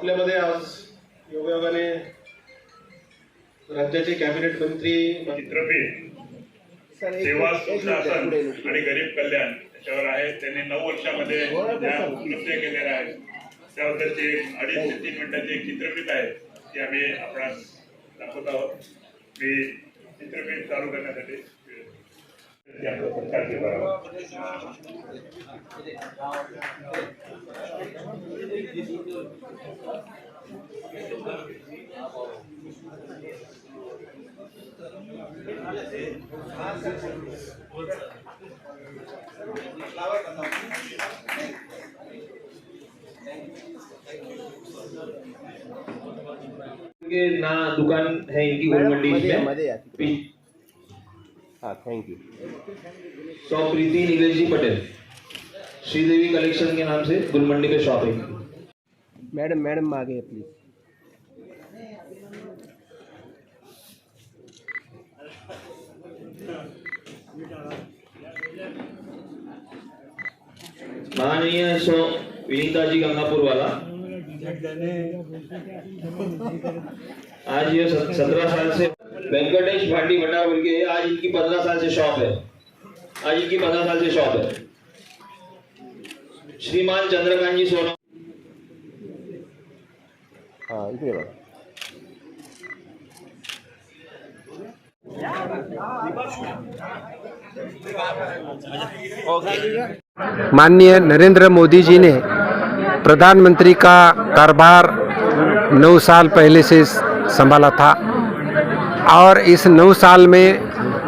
आपल्यामध्ये आज योगायोगाने राज्याचे कॅबिनेट मंत्री चित्रपीठ सेवा सुशासन आणि गरीब कल्याण याच्यावर आहे. त्यांनी 9 वर्षामध्ये त्या उपलब्ध केलेल्या आहेत. त्याबद्दलची 2.5 ते 3 मिनिटांची एक चित्रपीठ आहे ती आम्ही आपणास दाखवत आहोत. मी चित्रपीठ चालू करण्यासाठी ना दुकान है इनकी गोल मंडी में। हाँ, thank you. Shop Preeti Nilesh ji Patel, Sridevi collection के नाम से गुलमंडी पे शॉप है। मैडम आगे प्लीज। माननीय सो विनीता जी गंगापुर वाला, आज ये 17 साल से वेंकटेश भाटी भंडार बोल के, आज इनकी 15 साल से शॉप है। आज इनकी 15 साल से शॉप है। श्रीमान चंद्रकांत जी सोना। हाँ, इतने बार। माननीय नरेंद्र मोदी जी ने प्रधानमंत्री का कारभार 9 साल पहले से संभाला था और इस 9 साल में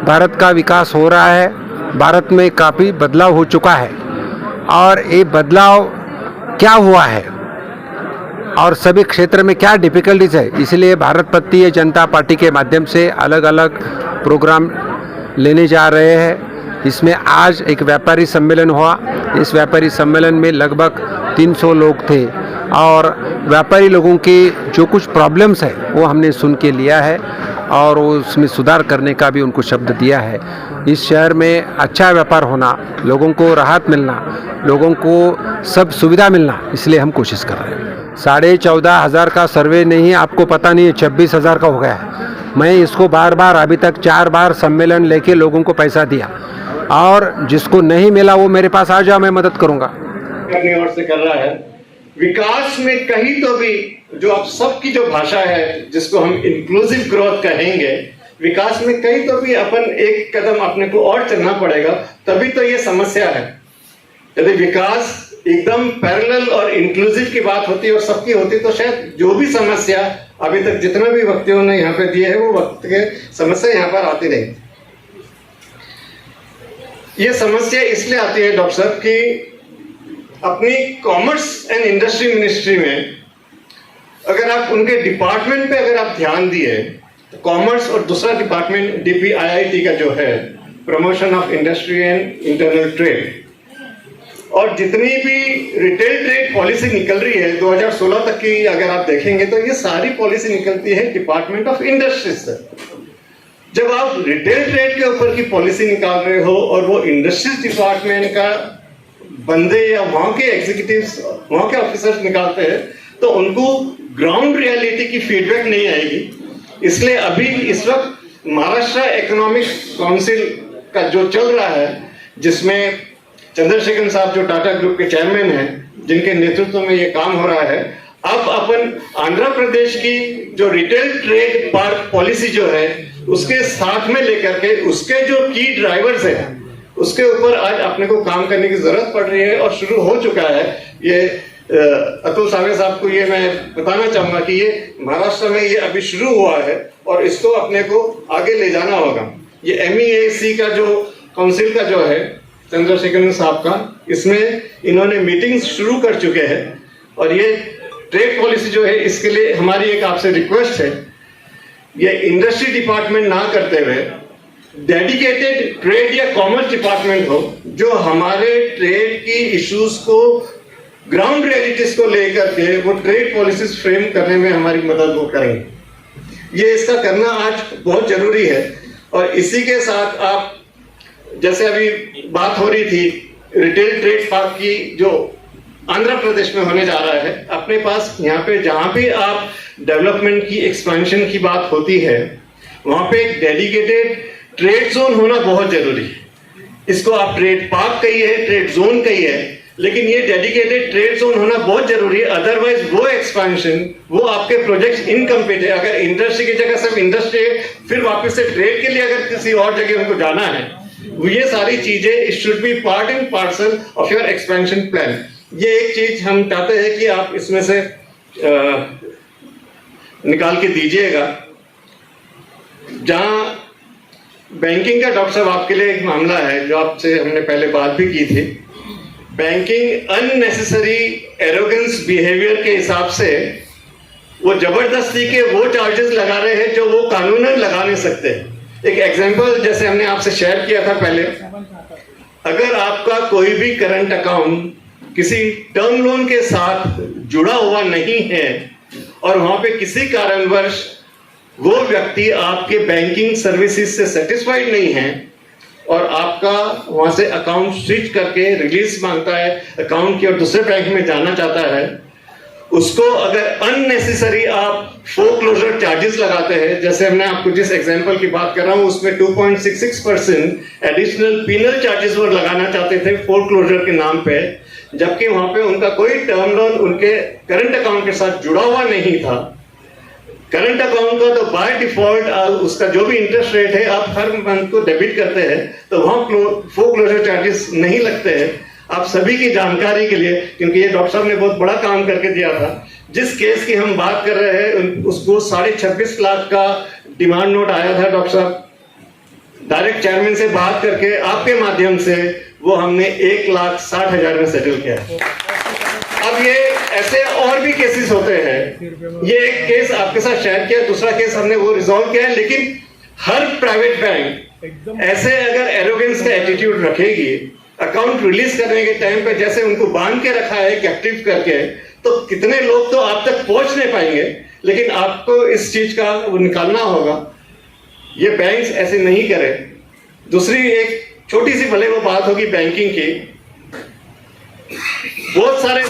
भारत का विकास हो रहा है। भारत में काफ़ी बदलाव हो चुका है और ये बदलाव क्या हुआ है और सभी क्षेत्र में क्या डिफ़िकल्टीज है, इसलिए भारतीय जनता पार्टी के माध्यम से अलग अलग प्रोग्राम लेने जा रहे हैं। इसमें आज एक व्यापारी सम्मेलन हुआ। इस व्यापारी सम्मेलन में लगभग 300 लोग थे और व्यापारी लोगों की जो कुछ प्रॉब्लम्स है वो हमने सुन के लिया है और उसमें सुधार करने का भी उनको शब्द दिया है। इस शहर में अच्छा व्यापार होना, लोगों को राहत मिलना, लोगों को सब सुविधा मिलना, इसलिए हम कोशिश कर रहे हैं। 14,500 का सर्वे नहीं, आपको पता नहीं है 26,000 का हो गया है। मैं इसको बार बार अभी तक 4 बार सम्मेलन लेके लोगों को पैसा दिया और जिसको नहीं मिला वो मेरे पास आ जाओ, मैं मदद करूँगा। अपनी ओर से कर रहा है विकास में कहीं तो भी जो आप सबकी जो भाषा है जिसको हम इंक्लूसिव ग्रोथ कहेंगे, विकास में कहीं तो भी अपन एक कदम अपने को और चलना पड़ेगा, तभी तो ये समस्या है। यदि विकास एकदम पैरेलल और इंक्लूसिव की बात होती और सबकी होती तो शायद जो भी समस्या अभी तक जितना भी व्यक्तियों ने यहाँ पे दिए है वो वक्त के समस्या यहाँ पर आती नहीं। ये समस्या इसलिए आती है डॉक्टर साहब कि अपनी कॉमर्स एंड इंडस्ट्री मिनिस्ट्री में अगर आप उनके डिपार्टमेंट पे अगर आप ध्यान दिए तो कॉमर्स और दूसरा डिपार्टमेंट DPIIT का जो है promotion of industry and internal trade, और जितनी भी रिटेल ट्रेड पॉलिसी निकल रही है 2016 तक की अगर आप देखेंगे तो ये सारी पॉलिसी निकलती है डिपार्टमेंट ऑफ इंडस्ट्री से। जब आप रिटेल ट्रेड के ऊपर की पॉलिसी निकाल रहे हो और वो इंडस्ट्रीज डिपार्टमेंट का बंदे या वहां के एग्जीक्यूटिव्स, वहां के ऑफिसर्स निकालते हैं तो उनको ग्राउंड रियलिटी की फीडबैक नहीं आएगी। इसलिए अभी इस वक्त महाराष्ट्र इकोनॉमिक काउंसिल का जो चल रहा है, जिसमें चंद्रशेखर साहब जो टाटा ग्रुप के चेयरमैन हैं, जिनके नेतृत्व में ये काम हो रहा है, अब अपन आंध्र प्रदेश की जो रिटेल ट्रेड पार्क पॉलिसी जो है उसके साथ में लेकर के उसके जो की ड्राइवर्स हैं उसके ऊपर आज अपने को काम करने की जरूरत पड़ रही है और शुरू हो चुका है। ये अतुल सावे साहब को ये मैं बताना चाहूंगा कि ये महाराष्ट्र में ये अभी शुरू हुआ है और इसको अपने को आगे ले जाना होगा। ये MEAC का जो काउंसिल का जो है चंद्रशेखर साहब का, इसमें इन्होंने मीटिंग्स शुरू कर चुके हैं और ये ट्रेड पॉलिसी जो है इसके लिए हमारी एक आपसे रिक्वेस्ट है, ये इंडस्ट्री डिपार्टमेंट ना करते हुए डेडिकेटेड ट्रेड या कॉमर्स डिपार्टमेंट हो, जो हमारे ट्रेड की इश्यूज को, ग्राउंड रियलिटीज को लेकर के वो ट्रेड पॉलिसीज फ्रेम करने में हमारी मदद वो करेंगे। ये इसका करना आज बहुत जरूरी है। और इसी के साथ आप जैसे अभी बात हो रही थी रिटेल ट्रेड पार्क की जो आंध्र प्रदेश में होने जा रहा है। अपने पास यहाँ पे जहाँ भी आप डेवलपमेंट की एक्सपेंशन की बात होती है वहाँ पे एक डेडिकेटेड ट्रेड जोन होना बहुत जरूरी है। इसको आप ट्रेड पार्क कहिए, ट्रेड जोन कहिए, लेकिन ये डेडिकेटेड ट्रेड जोन होना बहुत जरूरी है। अदरवाइज वो एक्सपेंशन, वो आपके प्रोजेक्ट्स इनकम्प्लीट है। अगर इंडस्ट्री की जगह सिर्फ इंडस्ट्री है, फिर वापस से ट्रेड के लिए अगर किसी और जगह उनको जाना है, ये सारी चीजें it should be part and parcel of your expansion plan. ये एक चीज हम चाहते हैं कि आप इसमें से निकाल के दीजिएगा। जहां बैंकिंग का डॉक्टर साहब आपके लिए एक मामला है जो आपसे हमने पहले बात भी की थी। बैंकिंग अननेसेसरी एरोगेंस बिहेवियर के हिसाब से वो जबरदस्ती के वो चार्जेस लगा रहे हैं जो वो कानूनन लगा नहीं सकते। एक एग्जांपल जैसे हमने आपसे शेयर किया था पहले, अगर आपका कोई भी करंट अकाउंट किसी टर्म लोन के साथ जुड़ा हुआ नहीं है और वहां पे किसी कारणवश वो व्यक्ति आपके बैंकिंग सर्विसेज से सेटिस्फाइड नहीं है और आपका वहां से अकाउंट स्विच करके रिलीज मांगता है, अकाउंट की और दूसरे बैंक में जाना चाहता है, उसको अगर अननेसेसरी आप फोरक्लोजर चार्जेस लगाते हैं, जैसे हमने आपको जिस एग्जांपल की बात कर रहा हूं उसमें 2.66% एडिशनल पीनल चार्जेस वो लगाना चाहते थे फोरक्लोजर के नाम पे, जबकि वहां पे उनका कोई टर्म लोन उनके करंट अकाउंट के साथ जुड़ा हुआ नहीं था। करंट अकाउंट का तो बाय डिफॉल्ट उसका जो भी इंटरेस्ट रेट है आप हर मंथ को डेबिट करते हैं, तो वहां फोरक्लोजर चार्जेस नहीं लगते हैं। आप सभी की जानकारी के लिए, क्योंकि ये डॉक्टर साहब ने बहुत बड़ा काम करके दिया था, जिस केस की हम बात कर रहे हैं उसको 26.5 लाख का डिमांड नोट आया था। डॉक्टर साहब डायरेक्ट चेयरमैन से बात करके आपके माध्यम से वो हमने 1,60,000 में सेटल किया। अब ये ऐसे और भी केसेस होते हैं। ये एक केस आपके साथ शेयर किया, दूसरा केस हमने वो रिजॉल्व किया है, लेकिन हर प्राइवेट बैंक ऐसे अगर एरोगेंस का एटीट्यूड रखेगी, अकाउंट रिलीज करने के टाइम पे जैसे उनको बांध के रखा है कैप्टिव करके, तो कितने लोग तो आप तक पहुंच नहीं पाएंगे। लेकिन आपको इस चीज का वो निकालना होगा, ये बैंक्स ऐसे नहीं करे। दूसरी एक छोटी सी भले वो बात होगी बैंकिंग की, बहुत सारे